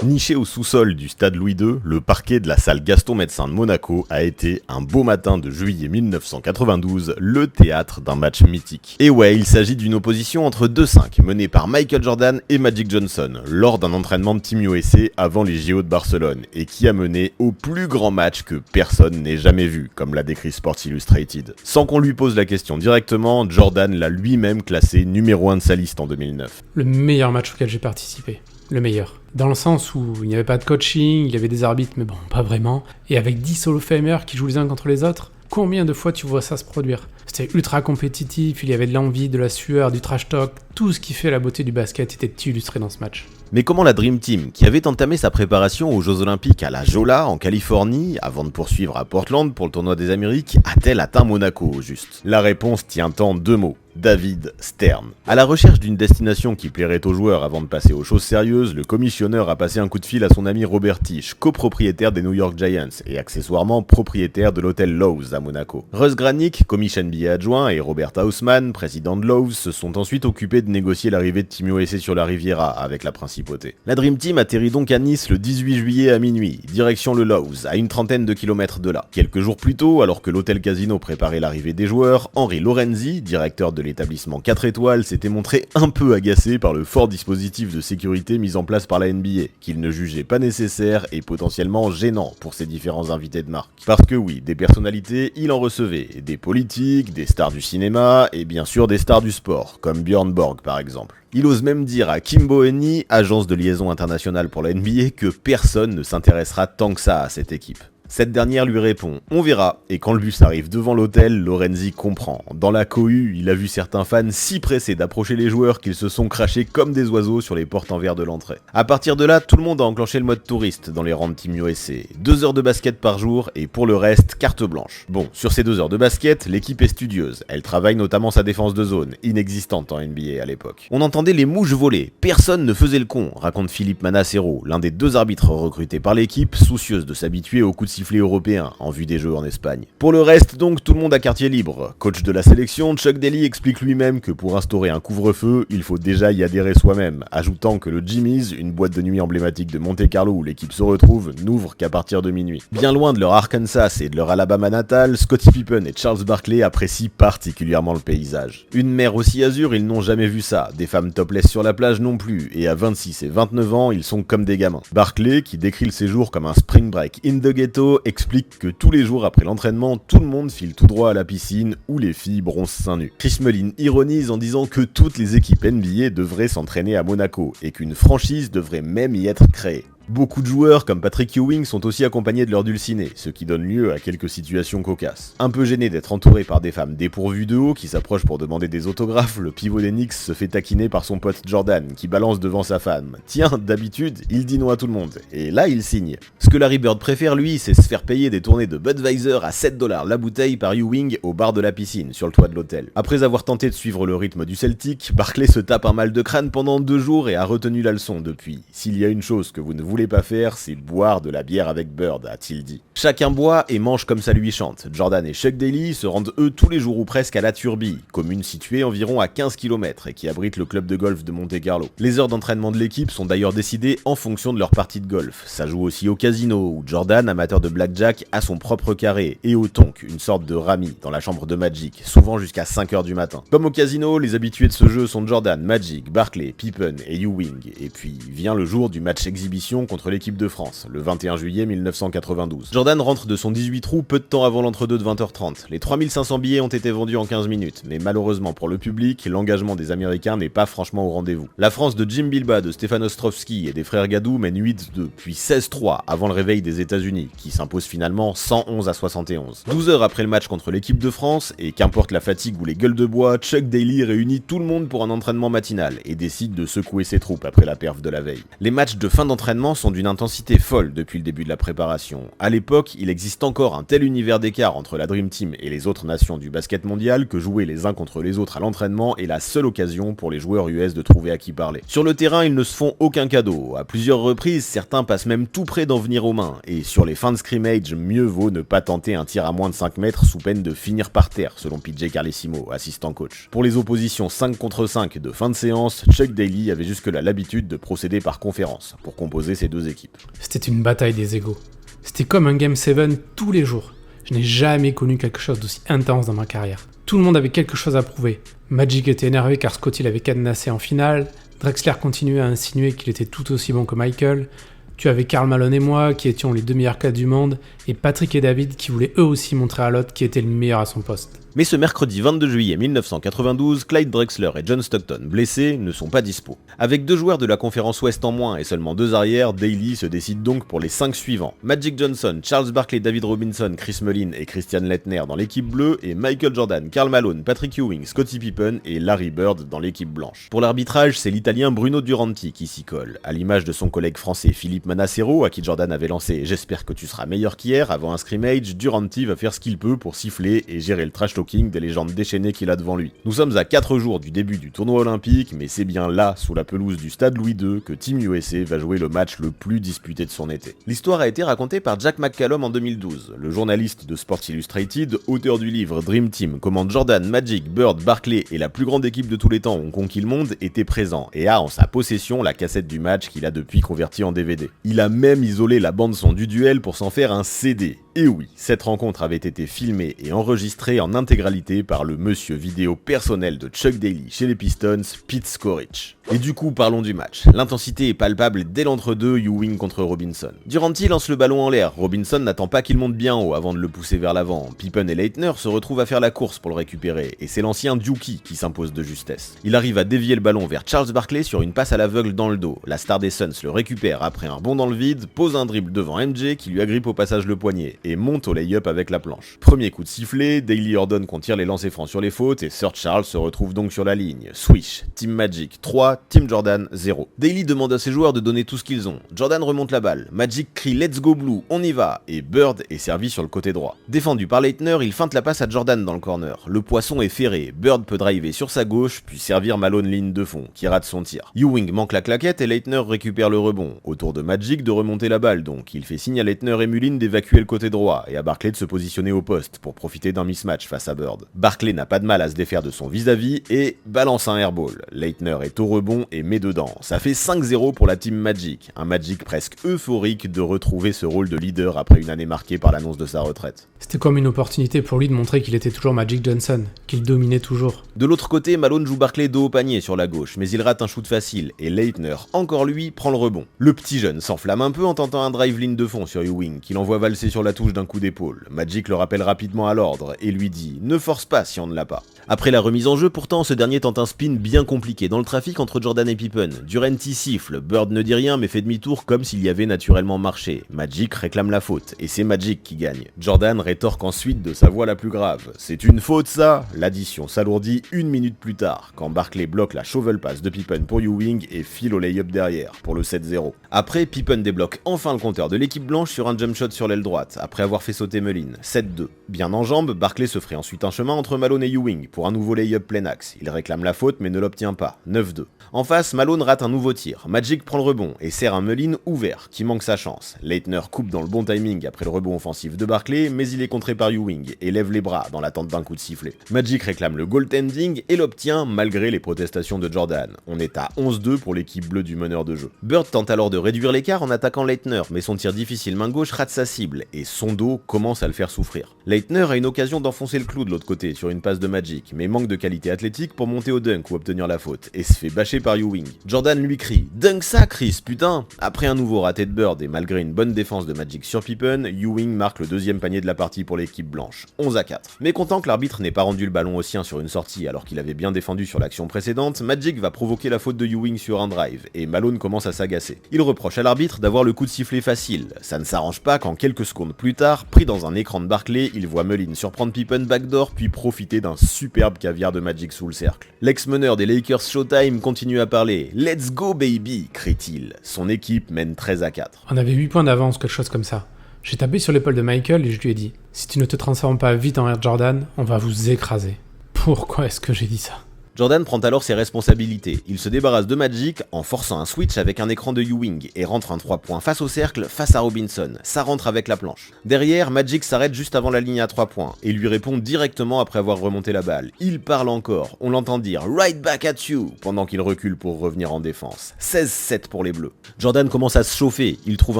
Niché au sous-sol du stade Louis II, le parquet de la salle Gaston Médecin de Monaco a été, un beau matin de juillet 1992, le théâtre d'un match mythique. Et ouais, il s'agit d'une opposition entre deux 5 menée par Michael Jordan et Magic Johnson lors d'un entraînement de Team USA avant les JO de Barcelone et qui a mené au plus grand match que personne n'ait jamais vu, comme l'a décrit Sports Illustrated. Sans qu'on lui pose la question directement, Jordan l'a lui-même classé numéro 1 de sa liste en 2009. Le meilleur match auquel j'ai participé. Le meilleur. Dans le sens où il n'y avait pas de coaching, il y avait des arbitres, mais bon, pas vraiment. Et avec 10 Hall of Famers qui jouent les uns contre les autres, combien de fois tu vois ça se produire ? C'était ultra compétitif, il y avait de l'envie, de la sueur, du trash talk. Tout ce qui fait la beauté du basket était illustré dans ce match. Mais comment la Dream Team, qui avait entamé sa préparation aux Jeux Olympiques à la Jolla, en Californie, avant de poursuivre à Portland pour le tournoi des Amériques, a-t-elle atteint Monaco au juste ? La réponse tient en 2 mots. David Stern. À la recherche d'une destination qui plairait aux joueurs avant de passer aux choses sérieuses, le commissionneur a passé un coup de fil à son ami Robert Tisch, copropriétaire des New York Giants et accessoirement propriétaire de l'hôtel Lowe's à Monaco. Russ Granick, commission NBA adjoint, et Robert Hausmann, président de Lowe's, se sont ensuite occupés de négocier l'arrivée de Team USA sur la Riviera avec la principauté. La Dream Team atterrit donc à Nice le 18 juillet à minuit, direction le Lowe's, à une trentaine de kilomètres de là. Quelques jours plus tôt, alors que l'hôtel Casino préparait l'arrivée des joueurs, Henry Lorenzi, directeur de l'établissement 4 étoiles, s'était montré un peu agacé par le fort dispositif de sécurité mis en place par la NBA, qu'il ne jugeait pas nécessaire et potentiellement gênant pour ses différents invités de marque. Parce que oui, des personnalités, il en recevait, des politiques, des stars du cinéma et bien sûr des stars du sport, comme Björn Borg par exemple. Il ose même dire à Kimbo Eni, agence de liaison internationale pour la NBA, que personne ne s'intéressera tant que ça à cette équipe. Cette dernière lui répond « On verra » et quand le bus arrive devant l'hôtel, Lorenzi comprend. Dans la cohue, il a vu certains fans si pressés d'approcher les joueurs qu'ils se sont crachés comme des oiseaux sur les portes en verre de l'entrée. À partir de là, tout le monde a enclenché le mode touriste dans les rangs de Team USA. 2 heures de basket par jour et pour le reste, carte blanche. Bon, sur ces 2 heures de basket, l'équipe est studieuse. Elle travaille notamment sa défense de zone, inexistante en NBA à l'époque. On entendait les mouches voler, personne ne faisait le con, raconte Philippe Manassero, l'un des 2 arbitres recrutés par l'équipe, soucieuse de s'habituer aux coups de sifflet européen en vue des Jeux en Espagne. Pour le reste donc, tout le monde a quartier libre. Coach de la sélection, Chuck Daly explique lui-même que pour instaurer un couvre-feu, il faut déjà y adhérer soi-même, ajoutant que le Jimmy's, une boîte de nuit emblématique de Monte-Carlo où l'équipe se retrouve, n'ouvre qu'à partir de minuit. Bien loin de leur Arkansas et de leur Alabama natal, Scottie Pippen et Charles Barkley apprécient particulièrement le paysage. Une mer aussi azur, ils n'ont jamais vu ça, des femmes topless sur la plage non plus, et à 26 et 29 ans, ils sont comme des gamins. Barkley, qui décrit le séjour comme un spring break in the ghetto, explique que tous les jours après l'entraînement, tout le monde file tout droit à la piscine où les filles bronzent seins nus. Chris Mullin ironise en disant que toutes les équipes NBA devraient s'entraîner à Monaco et qu'une franchise devrait même y être créée. Beaucoup de joueurs comme Patrick Ewing sont aussi accompagnés de leur dulcinée, ce qui donne lieu à quelques situations cocasses. Un peu gêné d'être entouré par des femmes dépourvues de haut qui s'approchent pour demander des autographes, le pivot des Knicks se fait taquiner par son pote Jordan qui balance devant sa femme. Tiens, d'habitude, il dit non à tout le monde, et là il signe. Ce que Larry Bird préfère lui, c'est se faire payer des tournées de Budweiser à 7$ la bouteille par Ewing au bar de la piscine, sur le toit de l'hôtel. Après avoir tenté de suivre le rythme du Celtic, Barkley se tape un mal de crâne pendant 2 jours et a retenu la leçon depuis. S'il y a une chose que vous ne voulez pas faire, c'est boire de la bière avec Bird, a-t-il dit. Chacun boit et mange comme ça lui chante. Jordan et Chuck Daly se rendent eux tous les jours ou presque à la Turbie, commune située environ à 15 km et qui abrite le club de golf de Monte-Carlo. Les heures d'entraînement de l'équipe sont d'ailleurs décidées en fonction de leur partie de golf. Ça joue aussi au casino, où Jordan, amateur de blackjack, a son propre carré, et au tonk, une sorte de rami, dans la chambre de Magic, souvent jusqu'à 5h du matin. Comme au casino, les habitués de ce jeu sont Jordan, Magic, Barkley, Pippen et Ewing, et puis vient le jour du match exhibition contre l'équipe de France, le 21 juillet 1992. Jordan rentre de son 18 trous peu de temps avant l'entre-deux de 20h30. Les 3500 billets ont été vendus en 15 minutes, mais malheureusement pour le public, l'engagement des Américains n'est pas franchement au rendez-vous. La France de Jim Bilba, de Stefan Ostrowski et des frères Gadou mène 8-2, puis 16-3 avant le réveil des États-Unis, qui s'impose finalement 111-71. 12 heures après le match contre l'équipe de France, et qu'importe la fatigue ou les gueules de bois, Chuck Daly réunit tout le monde pour un entraînement matinal et décide de secouer ses troupes après la perf de la veille. Les matchs de fin d'entraînement sont d'une intensité folle depuis le début de la préparation. À l'époque, il existe encore un tel univers d'écart entre la Dream Team et les autres nations du basket mondial que jouer les uns contre les autres à l'entraînement est la seule occasion pour les joueurs US de trouver à qui parler. Sur le terrain, ils ne se font aucun cadeau. À plusieurs reprises, certains passent même tout près d'en venir aux mains. Et sur les fins de scrimmage, mieux vaut ne pas tenter un tir à moins de 5 mètres sous peine de finir par terre, selon PJ Carlesimo, assistant coach. Pour les oppositions 5 contre 5 de fin de séance, Chuck Daly avait jusque-là l'habitude de procéder par conférence, pour composer ces deux équipes. C'était une bataille des égos. C'était comme un Game 7 tous les jours. Je n'ai jamais connu quelque chose d'aussi intense dans ma carrière. Tout le monde avait quelque chose à prouver. Magic était énervé car Scottie l'avait cadenassé en finale, Drexler continuait à insinuer qu'il était tout aussi bon que Michael, tu avais Karl Malone et moi qui étions les deux meilleurs cadres du monde, et Patrick et David qui voulaient eux aussi montrer à l'autre qui était le meilleur à son poste. Mais ce mercredi 22 juillet 1992, Clyde Drexler et John Stockton, blessés, ne sont pas dispo. Avec 2 joueurs de la conférence Ouest en moins et seulement 2 arrières, Daly se décide donc pour les 5 suivants. Magic Johnson, Charles Barkley, David Robinson, Chris Mullin et Christian Laettner dans l'équipe bleue, et Michael Jordan, Karl Malone, Patrick Ewing, Scottie Pippen et Larry Bird dans l'équipe blanche. Pour l'arbitrage, c'est l'Italien Bruno Duranti qui s'y colle, à l'image de son collègue français Philippe Manassero, à qui Jordan avait lancé « J'espère que tu seras meilleur qu'hier » avant un scrimmage. Duranti va faire ce qu'il peut pour siffler et gérer le trash talking des légendes déchaînées qu'il a devant lui. Nous sommes à 4 jours du début du tournoi olympique, mais c'est bien là, sous la pelouse du stade Louis II, que Team USA va jouer le match le plus disputé de son été. L'histoire a été racontée par Jack McCallum en 2012. Le journaliste de Sports Illustrated, auteur du livre Dream Team, comment Jordan, Magic, Bird, Barkley et la plus grande équipe de tous les temps ont conquis le monde, était présent et a en sa possession la cassette du match qu'il a depuis converti en DVD. Il a même isolé la bande-son du duel pour s'en faire un CD. Et oui, cette rencontre avait été filmée et enregistrée en intégralité par le monsieur vidéo personnel de Chuck Daly chez les Pistons, Pete Scorich. Et du coup, parlons du match. L'intensité est palpable dès l'entre-deux, Ewing contre Robinson. Duranti lance le ballon en l'air, Robinson n'attend pas qu'il monte bien haut avant de le pousser vers l'avant. Pippen et Laettner se retrouvent à faire la course pour le récupérer, et c'est l'ancien Dookie qui s'impose de justesse. Il arrive à dévier le ballon vers Charles Barkley sur une passe à l'aveugle dans le dos. La star des Suns le récupère après un rebond dans le vide, pose un dribble devant MJ qui lui agrippe au passage le poignet, et monte au lay-up avec la planche. Premier coup de sifflet, Daly ordonne qu'on tire les lancers francs sur les fautes, et Sir Charles se retrouve donc sur la ligne. Swish, Team Magic 3, Team Jordan 0. Daly demande à ses joueurs de donner tout ce qu'ils ont. Jordan remonte la balle, Magic crie Let's go Blue, on y va, et Bird est servi sur le côté droit. Défendu par Laettner, il feinte la passe à Jordan dans le corner. Le poisson est ferré, Bird peut driver sur sa gauche, puis servir Malone ligne de fond, qui rate son tir. Ewing manque la claquette et Laettner récupère le rebond. Autour de Magic de remonter la balle donc, il fait signe à Laettner et Mullin d'évacuer le côté droit, et à Barkley de se positionner au poste pour profiter d'un mismatch face à Bird. Barkley n'a pas de mal à se défaire de son vis-à-vis et balance un airball. Laettner est au rebond et met dedans. Ça fait 5-0 pour la Team Magic, un Magic presque euphorique de retrouver ce rôle de leader après une année marquée par l'annonce de sa retraite. C'était comme une opportunité pour lui de montrer qu'il était toujours Magic Johnson, qu'il dominait toujours. De l'autre côté, Malone joue Barkley dos au panier sur la gauche, mais il rate un shoot facile, et Laettner, encore lui, prend le rebond. Le petit jeune s'enflamme un peu en tentant un drive ligne de fond sur Ewing, qu'il envoie valser sur la touche d'un coup d'épaule. Magic le rappelle rapidement à l'ordre, et lui dit « Ne force pas si on ne l'a pas ». Après la remise en jeu, pourtant, ce dernier tente un spin bien compliqué dans le trafic entre Jordan et Pippen. Duranti siffle, Bird ne dit rien mais fait demi-tour comme s'il y avait naturellement marché. Magic réclame la faute, et c'est Magic qui gagne. Jordan rétorque ensuite de sa voix la plus grave. C'est une faute ça? L'addition s'alourdit 1 minute plus tard, quand Barkley bloque la shovel pass de Pippen pour Ewing et file au lay-up derrière, pour le 7-0. Après, Pippen débloque enfin le compteur de l'équipe blanche sur un jump shot sur l'aile droite, après avoir fait sauter Mullin. 7-2. Bien en jambes, Barkley se ferait ensuite un chemin entre Malone et Ewing pour un nouveau lay-up plein axe. Il réclame la faute mais ne l'obtient pas. 9-2. En face, Malone rate un nouveau tir. Magic prend le rebond et sert un Mullin ouvert, qui manque sa chance. Laettner coupe dans le bon timing après le rebond offensif de Barkley, mais il est contré par Ewing et lève les bras dans l'attente d'un coup de sifflet. Magic réclame le goaltending et l'obtient malgré les protestations de Jordan. On est à 11-2 pour l'équipe bleue du meneur de jeu. Bird tente alors de réduire l'écart en attaquant Laettner, mais son tir difficile main gauche rate sa cible et son dos commence à le faire souffrir. Laettner a une occasion d'enfoncer le clou de l'autre côté sur une passe de Magic, mais manque de qualité athlétique pour monter au dunk ou obtenir la faute, et se fait bâcher par Ewing. Jordan lui crie « Dunk ça, Chris, putain !» Après un nouveau raté de Bird et malgré une bonne défense de Magic sur Pippen, Ewing marque le deuxième panier de la partie pour l'équipe blanche, 11-4. Mais content que l'arbitre n'ait pas rendu le ballon au sien sur une sortie alors qu'il avait bien défendu sur l'action précédente, Magic va provoquer la faute de Ewing sur un drive, et Malone commence à s'agacer. Il reproche à l'arbitre d'avoir le coup de sifflet facile. Ça ne s'arrange pas quand quelques secondes plus tard, pris dans un écran de Barkley, il voit Mullin surprendre Pippen backdoor puis profiter d'un superbe caviar de Magic sous le cercle. L'ex-meneur des Lakers Showtime continue à parler. « Let's go baby !» crie-t-il. Son équipe mène 13-4. On avait 8 points d'avance, quelque chose comme ça. J'ai tapé sur l'épaule de Michael et je lui ai dit « Si tu ne te transformes pas vite en Air Jordan, on va vous écraser. » Pourquoi est-ce que j'ai dit ça? Jordan prend alors ses responsabilités, il se débarrasse de Magic en forçant un switch avec un écran de Ewing et rentre un 3 points face au cercle, face à Robinson, ça rentre avec la planche. Derrière, Magic s'arrête juste avant la ligne à 3 points et lui répond directement après avoir remonté la balle. Il parle encore, on l'entend dire « Right back at you » pendant qu'il recule pour revenir en défense. 16-7 pour les Bleus. Jordan commence à se chauffer, il trouve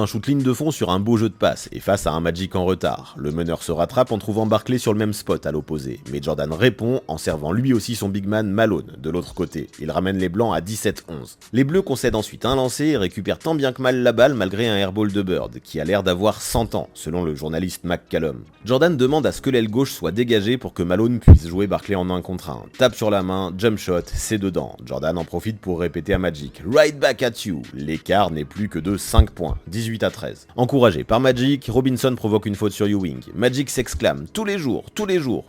un shoot ligne de fond sur un beau jeu de passe et face à un Magic en retard. Le meneur se rattrape en trouvant Barkley sur le même spot à l'opposé, mais Jordan répond en servant lui aussi son big man Malone de l'autre côté. Il ramène les Blancs à 17-11. Les Bleus concèdent ensuite un lancer et récupèrent tant bien que mal la balle malgré un airball de Bird qui a l'air d'avoir 100 ans, selon le journaliste McCallum. Jordan demande à ce que l'aile gauche soit dégagée pour que Malone puisse jouer Barkley en 1 contre 1. Tape sur la main, jump shot, c'est dedans. Jordan en profite pour répéter à Magic « Right back at you ». L'écart n'est plus que de 5 points, 18-13. Encouragé par Magic, Robinson provoque une faute sur Ewing. Magic s'exclame « tous les jours »,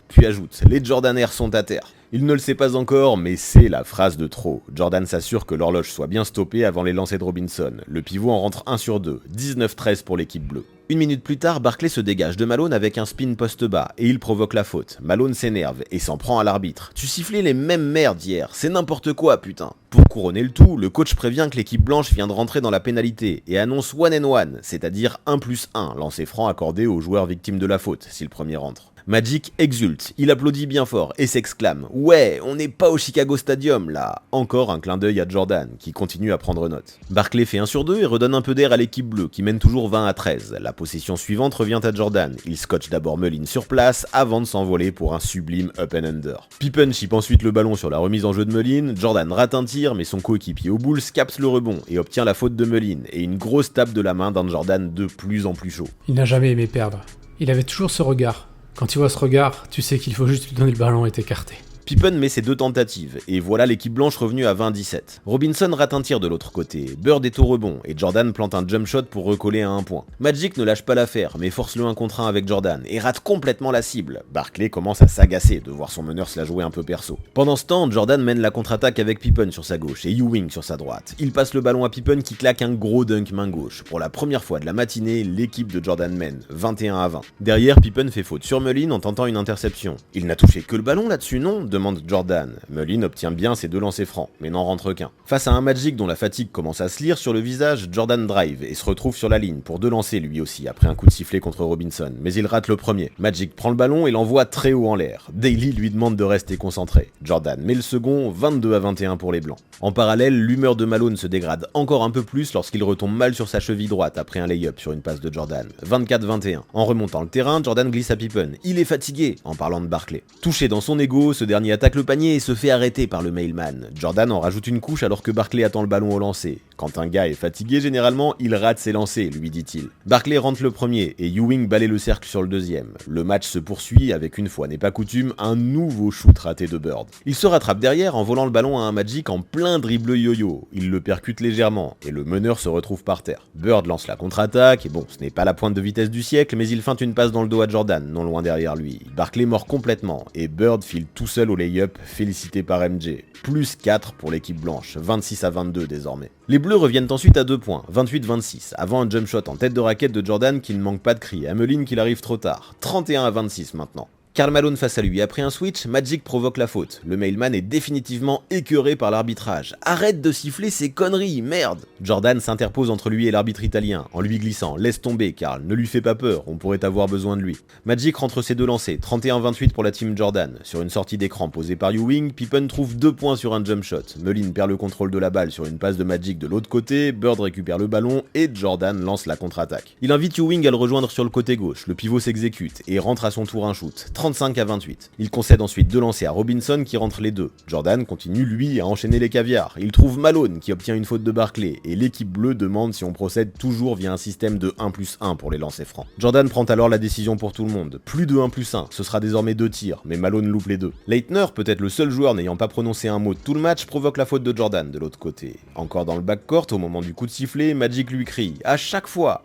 puis ajoute « les Jordanaires sont à terre ». Il ne le sait pas encore, mais c'est la phrase de trop. Jordan s'assure que l'horloge soit bien stoppée avant les lancers de Robinson. Le pivot en rentre 1 sur 2, 19-13 pour l'équipe bleue. Une minute plus tard, Barkley se dégage de Malone avec un spin poste bas et il provoque la faute. Malone s'énerve et s'en prend à l'arbitre. Tu sifflais les mêmes merdes hier, c'est n'importe quoi putain. Pour couronner le tout, le coach prévient que l'équipe blanche vient de rentrer dans la pénalité et annonce 1-and-1, c'est-à-dire 1+1, lancer franc accordé aux joueurs victimes de la faute si le premier rentre. Magic exulte, il applaudit bien fort et s'exclame « Ouais, on n'est pas au Chicago Stadium là !» Encore un clin d'œil à Jordan, qui continue à prendre note. Barkley fait 1 sur 2 et redonne un peu d'air à l'équipe bleue, qui mène toujours 20-13. La possession suivante revient à Jordan. Il scotche d'abord Mullin sur place, avant de s'envoler pour un sublime up and under. Pippen chip ensuite le ballon sur la remise en jeu de Mullin, Jordan rate un tir, mais son coéquipier aux Bulls capte le rebond et obtient la faute de Mullin, et une grosse tape de la main d'un Jordan de plus en plus chaud. Il n'a jamais aimé perdre. Il avait toujours ce regard. Quand tu vois ce regard, tu sais qu'il faut juste lui donner le ballon et t'écarter. Pippen met ses 2 tentatives, et voilà l'équipe blanche revenue à 20-17. Robinson rate un tir de l'autre côté, Bird est au rebond, et Jordan plante un jump shot pour recoller à 1 point. Magic ne lâche pas l'affaire, mais force le 1 contre 1 avec Jordan, et rate complètement la cible. Barkley commence à s'agacer de voir son meneur se la jouer un peu perso. Pendant ce temps, Jordan mène la contre-attaque avec Pippen sur sa gauche, et Ewing sur sa droite. Il passe le ballon à Pippen qui claque un gros dunk main gauche. Pour la première fois de la matinée, l'équipe de Jordan mène, 21-20. Derrière, Pippen fait faute sur Mullin en tentant une interception. Il n'a touché que le ballon là-dessus, non ? Demande Jordan. Mullin obtient bien ses 2 lancers francs, mais n'en rentre qu'un. Face à un Magic dont la fatigue commence à se lire sur le visage, Jordan drive et se retrouve sur la ligne pour 2 lancers lui aussi, après un coup de sifflet contre Robinson, mais il rate le premier. Magic prend le ballon et l'envoie très haut en l'air. Daly lui demande de rester concentré. Jordan met le second, 22-21 pour les Blancs. En parallèle, l'humeur de Malone se dégrade encore un peu plus lorsqu'il retombe mal sur sa cheville droite après un lay-up sur une passe de Jordan. 24-21. En remontant le terrain, Jordan glisse à Pippen. Il est fatigué, en parlant de Barkley. Touché dans son ego, ce dernier attaque le panier et se fait arrêter par le mailman. Jordan en rajoute une couche alors que Barkley attend le ballon au lancer. Quand un gars est fatigué, généralement, il rate ses lancers, lui dit-il. Barkley rentre le premier et Ewing balaye le cercle sur le deuxième. Le match se poursuit avec, une fois n'est pas coutume, un nouveau shoot raté de Bird. Il se rattrape derrière en volant le ballon à un Magic en plein dribble yo-yo. Il le percute légèrement et le meneur se retrouve par terre. Bird lance la contre-attaque et bon, ce n'est pas la pointe de vitesse du siècle, mais il feinte une passe dans le dos à Jordan, non loin derrière lui. Barkley mord complètement et Bird file tout seul au lay-up, félicité par MJ. Plus 4 pour l'équipe blanche, 26-22 désormais. Les Bleus reviennent ensuite à 2 points, 28-26, avant un jump shot en tête de raquette de Jordan qui ne manque pas de crier à Mullin qu'il arrive trop tard. 31-26 maintenant. Karl Malone face à lui, après un switch, Magic provoque la faute. Le mailman est définitivement écœuré par l'arbitrage. Arrête de siffler ces conneries, merde! Jordan s'interpose entre lui et l'arbitre italien, en lui glissant. Laisse tomber, Karl, ne lui fais pas peur, on pourrait avoir besoin de lui. Magic rentre ses 2 lancers, 31-28 pour la team Jordan. Sur une sortie d'écran posée par Ewing, Pippen trouve 2 points sur un jump shot. Mullin perd le contrôle de la balle sur une passe de Magic de l'autre côté, Bird récupère le ballon et Jordan lance la contre-attaque. Il invite Ewing à le rejoindre sur le côté gauche, le pivot s'exécute et rentre à son tour un shoot. 35-28. Il concède ensuite 2 lancers à Robinson qui rentre les 2. Jordan continue lui à enchaîner les caviars. Il trouve Malone qui obtient une faute de Barkley et l'équipe bleue demande si on procède toujours via un système de 1+1 pour les lancers francs. Jordan prend alors la décision pour tout le monde. Plus de 1+1, ce sera désormais 2 tirs, mais Malone loupe les 2. Leitner, peut-être le seul joueur n'ayant pas prononcé un mot de tout le match, provoque la faute de Jordan de l'autre côté. Encore dans le backcourt, au moment du coup de sifflet, Magic lui crie « à chaque fois !»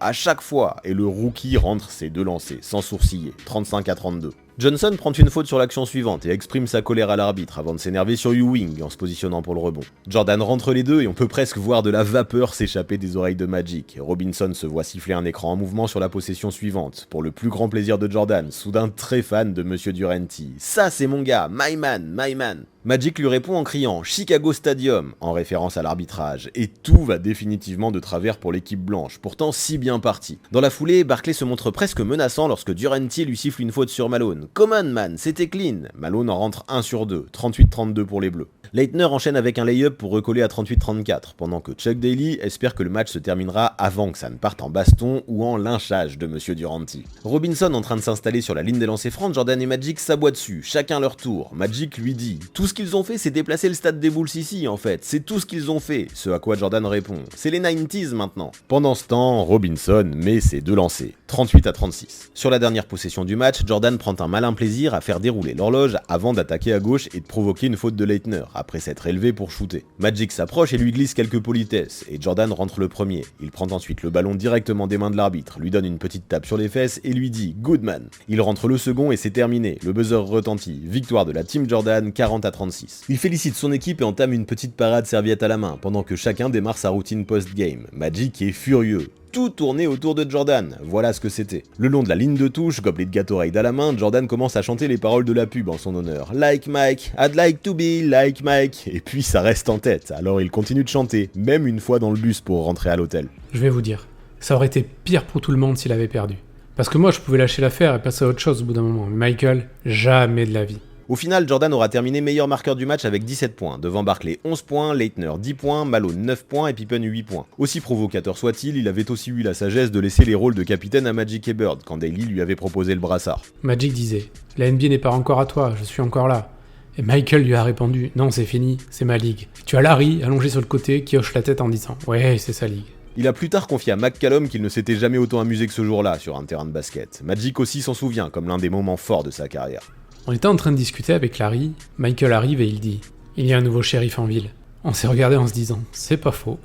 et le rookie rentre ses 2 lancers, sans sourciller, 35-32. Johnson prend une faute sur l'action suivante et exprime sa colère à l'arbitre avant de s'énerver sur Ewing en se positionnant pour le rebond. Jordan rentre les deux et on peut presque voir de la vapeur s'échapper des oreilles de Magic. Robinson se voit siffler un écran en mouvement sur la possession suivante, pour le plus grand plaisir de Jordan, soudain très fan de Monsieur Durante. Ça c'est mon gars, my man, my man. Magic lui répond en criant « Chicago Stadium » en référence à l'arbitrage, et tout va définitivement de travers pour l'équipe blanche, pourtant si bien partie. Dans la foulée, Barkley se montre presque menaçant lorsque Durante lui siffle une faute sur Malone. « Come on man, c'était clean !» Malone en rentre 1 sur 2, 38-32 pour les Bleus. Leitner enchaîne avec un lay-up pour recoller à 38-34, pendant que Chuck Daly espère que le match se terminera avant que ça ne parte en baston ou en lynchage de Monsieur Durante. Robinson en train de s'installer sur la ligne des lancers francs, Jordan et Magic s'aboient dessus, chacun leur tour. Magic lui dit « Tout ce qu'ils ont fait c'est déplacer le stade des Bulls ici en fait, c'est tout ce qu'ils ont fait », ce à quoi Jordan répond « C'est les 90s maintenant ». Pendant ce temps, Robinson met ses 2 lancers, 38-36. Sur la dernière possession du match, Jordan prend un malin plaisir à faire dérouler l'horloge avant d'attaquer à gauche et de provoquer une faute de Leitner, après s'être élevé pour shooter. Magic s'approche et lui glisse quelques politesses, et Jordan rentre le premier. Il prend ensuite le ballon directement des mains de l'arbitre, lui donne une petite tape sur les fesses et lui dit « Good man ». Il rentre le second et c'est terminé, le buzzer retentit, victoire de la Team Jordan 40-36. Il félicite son équipe et entame une petite parade serviette à la main, pendant que chacun démarre sa routine post-game. Magic est furieux. Tout tourné autour de Jordan, voilà ce que c'était. Le long de la ligne de touche, gobelet de Gatorade à la main, Jordan commence à chanter les paroles de la pub en son honneur. Like Mike, I'd like to be like Mike. Et puis ça reste en tête, alors il continue de chanter, même une fois dans le bus pour rentrer à l'hôtel. Je vais vous dire, ça aurait été pire pour tout le monde s'il avait perdu. Parce que moi je pouvais lâcher l'affaire et passer à autre chose au bout d'un moment, mais Michael, jamais de la vie. Au final, Jordan aura terminé meilleur marqueur du match avec 17 points, devant Barkley 11 points, Leitner 10 points, Malone 9 points et Pippen 8 points. Aussi provocateur soit-il, il avait aussi eu la sagesse de laisser les rôles de capitaine à Magic et Bird quand Daly lui avait proposé le brassard. Magic disait « La NBA n'est pas encore à toi, je suis encore là ». Et Michael lui a répondu « Non, c'est fini, c'est ma ligue ». Tu as Larry, allongé sur le côté, qui hoche la tête en disant « Ouais, c'est sa ligue ». Il a plus tard confié à McCallum qu'il ne s'était jamais autant amusé que ce jour-là sur un terrain de basket. Magic aussi s'en souvient comme l'un des moments forts de sa carrière. On était en train de discuter avec Larry, Michael arrive et il dit « Il y a un nouveau shérif en ville ». On s'est regardé en se disant « C'est pas faux ».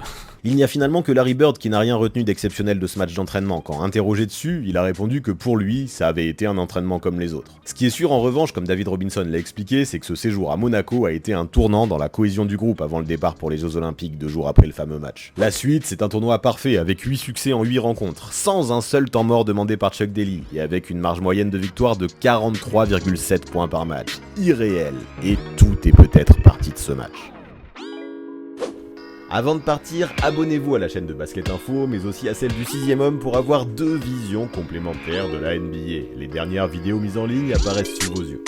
Il n'y a finalement que Larry Bird qui n'a rien retenu d'exceptionnel de ce match d'entraînement. Quand interrogé dessus, il a répondu que pour lui, ça avait été un entraînement comme les autres. Ce qui est sûr en revanche, comme David Robinson l'a expliqué, c'est que ce séjour à Monaco a été un tournant dans la cohésion du groupe avant le départ pour les Jeux Olympiques 2 jours après le fameux match. La suite, c'est un tournoi parfait avec 8 succès en 8 rencontres, sans un seul temps mort demandé par Chuck Daly, et avec une marge moyenne de victoire de 43,7 points par match. Irréel. Et tout est peut-être parti de ce match. Avant de partir, abonnez-vous à la chaîne de Basket Info, mais aussi à celle du 6ème homme pour avoir 2 visions complémentaires de la NBA. Les dernières vidéos mises en ligne apparaissent sous vos yeux.